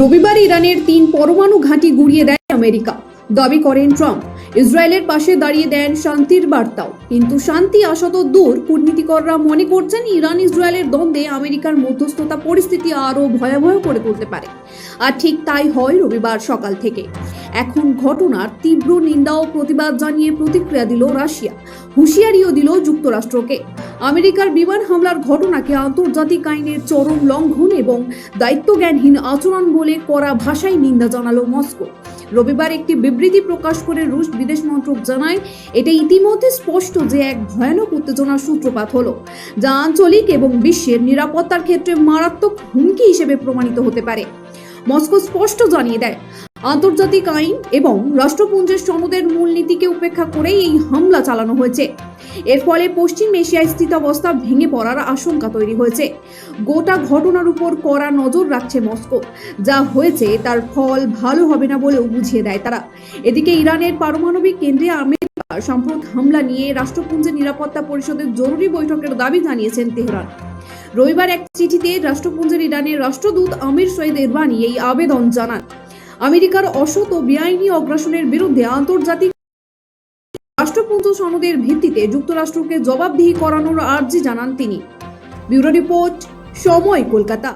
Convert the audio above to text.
রবিবার ইরানের 3 পরমাণু ঘাঁটি গুঁড়িয়ে দেয় আমেরিকা, দাবি করেন ট্রাম্প। ইসরায়েলের পাশে দাঁড়িয়ে দেন শান্তির বার্তাও। কিন্তু শান্তি আসা তো দূর, কূটনীতিকররা মনে করছেন ইরান ইসরায়েলের দ্বন্দ্বে আমেরিকার মধ্যস্থতা পরিস্থিতি আরও ভয়াবহ করে তুলতে পারে। আর ঠিক তাই হয় রবিবার সকাল থেকে। এখন ঘটনার তীব্র নিন্দা ও প্রতিবাদ জানিয়ে প্রতিক্রিয়া দিল রাশিয়া, হুঁশিয়ারিও দিল যুক্তরাষ্ট্রকে। আমেরিকার বিমান হামলার ঘটনাকে আন্তর্জাতিক আইনের চরম লঙ্ঘন এবং দায়িত্বজ্ঞানহীন আচরণ বলে কড়া ভাষায় নিন্দা জানালো মস্কো। রবিবার একটি বিবৃতি প্রকাশ করে রুশ বিদেশ মন্ত্রক জানায়, এটা ইতিমধ্যে স্পষ্ট যে এক ভয়ানক উত্তেজনার সূত্রপাত হলো, যা আঞ্চলিক এবং বিশ্বের নিরাপত্তার ক্ষেত্রে মারাত্মক হুমকি হিসেবে প্রমাণিত হতে পারে। মস্কো স্পষ্ট জানিয়ে দেয়, আন্তর্জাতিক আইন এবং রাষ্ট্রপুঞ্জের সনদের মূলনীতিকে উপেক্ষা করেই এই হামলা চালানো হয়েছে। এর ফলে পশ্চিম এশিয়ায় স্থিতাবস্থা ভেঙে পড়ার আশঙ্কা তৈরি হয়েছে। গোটা ঘটনার উপর কড়া নজর রাখছে মস্কো। যা হয়েছে তার ফল ভালো হবে না বলেও বুঝিয়ে দেয় তারা। এদিকে ইরানের পারমাণবিক কেন্দ্রে আমেরিকার সাম্প্রতিক হামলা নিয়ে রাষ্ট্রপুঞ্জের নিরাপত্তা পরিষদের জরুরি বৈঠকের দাবি জানিয়েছেন তেহরান। রবিবার এক চিঠিতে রাষ্ট্রপুঞ্জের ইরানের রাষ্ট্রদূত আমির সঈদ ইরবানি এই আবেদন জানান। আমেরিকার অসৎ ও বেআইনি অগ্রাসনের বিরুদ্ধে আন্তর্জাতিক রাষ্ট্রপুঞ্জ সনদের ভিত্তিতে যুক্তরাষ্ট্রকে জবাবদিহি করানোর আর্জি জানান তিনি। ব্যুরো রিপোর্ট, সময়, কলকাতা।